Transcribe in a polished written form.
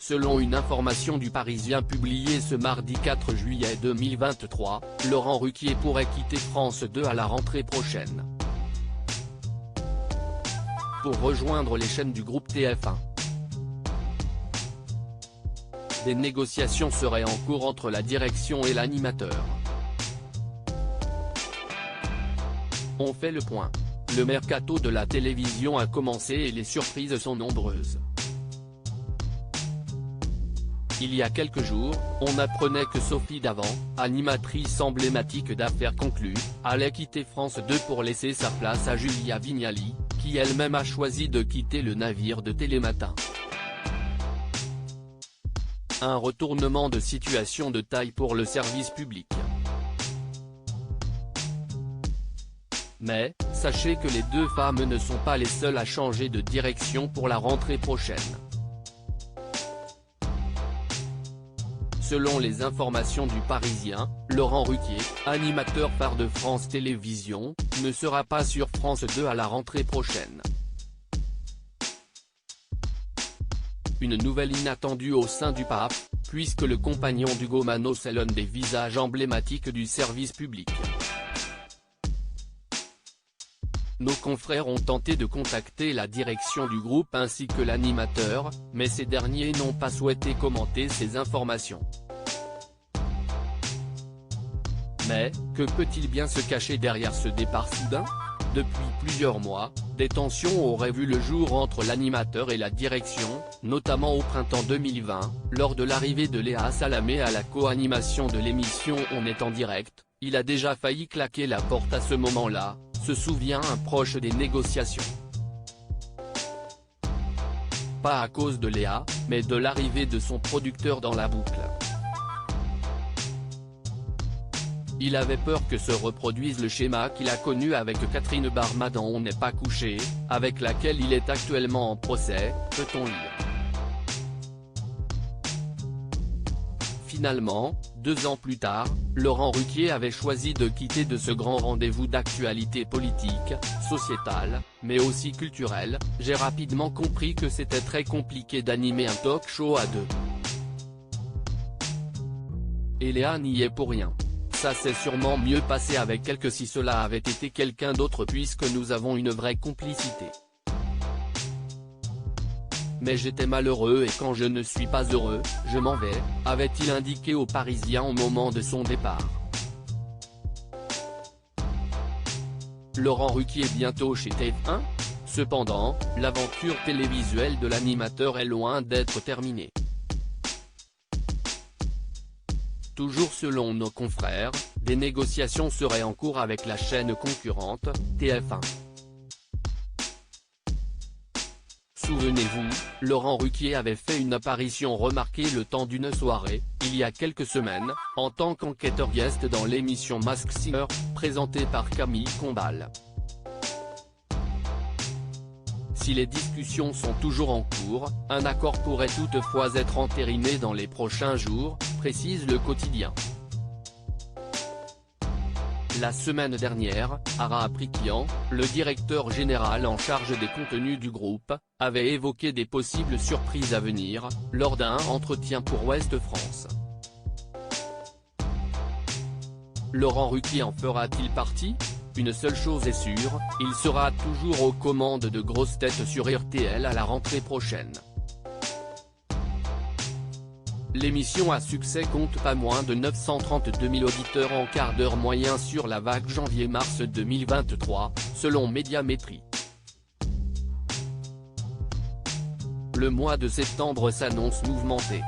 Selon une information du Parisien publiée ce mardi 4 juillet 2023, Laurent Ruquier pourrait quitter France 2 à la rentrée prochaine pour rejoindre les chaînes du groupe TF1. Des négociations seraient en cours entre la direction et l'animateur. On fait le point. Le mercato de la télévision a commencé et les surprises sont nombreuses. Il y a quelques jours, on apprenait que Sophie Davant, animatrice emblématique d'Affaires conclues, allait quitter France 2 pour laisser sa place à Julia Vignali, qui elle-même a choisi de quitter le navire de Télématin. Un retournement de situation de taille pour le service public. Mais, sachez que les deux femmes ne sont pas les seules à changer de direction pour la rentrée prochaine. Selon les informations du Parisien, Laurent Ruquier, animateur phare de France Télévisions, ne sera pas sur France 2 à la rentrée prochaine. Une nouvelle inattendue au sein du pape, puisque le compagnon d'Hugo Manos est l'un des visages emblématiques du service public. Nos confrères ont tenté de contacter la direction du groupe ainsi que l'animateur, mais ces derniers n'ont pas souhaité commenter ces informations. Mais, que peut-il bien se cacher derrière ce départ soudain ? Depuis plusieurs mois, des tensions auraient vu le jour entre l'animateur et la direction, notamment au printemps 2020, lors de l'arrivée de Léa Salamé à la co-animation de l'émission On est en direct. Il a déjà failli claquer la porte à ce moment-là, se souvient un proche des négociations. Pas à cause de Léa, mais de l'arrivée de son producteur dans la boucle. Il avait peur que se reproduise le schéma qu'il a connu avec Catherine Barma dans On n'est pas couché, avec laquelle il est actuellement en procès, peut-on lire. Finalement, 2 ans plus tard, Laurent Ruquier avait choisi de quitter de ce grand rendez-vous d'actualité politique, sociétale, mais aussi culturelle. J'ai rapidement compris que c'était très compliqué d'animer un talk show à deux. Et Léa n'y est pour rien. Ça s'est sûrement mieux passé avec elle que si cela avait été quelqu'un d'autre puisque nous avons une vraie complicité. Mais j'étais malheureux et quand je ne suis pas heureux, je m'en vais, avait-il indiqué aux Parisiens au moment de son départ. Laurent Ruquier bientôt chez TF1 ? Cependant, l'aventure télévisuelle de l'animateur est loin d'être terminée. Toujours selon nos confrères, des négociations seraient en cours avec la chaîne concurrente, TF1. Souvenez-vous, Laurent Ruquier avait fait une apparition remarquée le temps d'une soirée, il y a quelques semaines, en tant qu'enquêteur guest dans l'émission Masked Singer, présentée par Camille Combal. Si les discussions sont toujours en cours, un accord pourrait toutefois être entériné dans les prochains jours, précise le quotidien. La semaine dernière, Ara Aprikian, le directeur général en charge des contenus du groupe, avait évoqué des possibles surprises à venir, lors d'un entretien pour Ouest France. Laurent Ruquier en fera-t-il partie ? Une seule chose est sûre, il sera toujours aux commandes de Grosses Têtes sur RTL à la rentrée prochaine. L'émission à succès compte pas moins de 932 000 auditeurs en quart d'heure moyen sur la vague janvier-mars 2023, selon Médiamétrie. Le mois de septembre s'annonce mouvementé.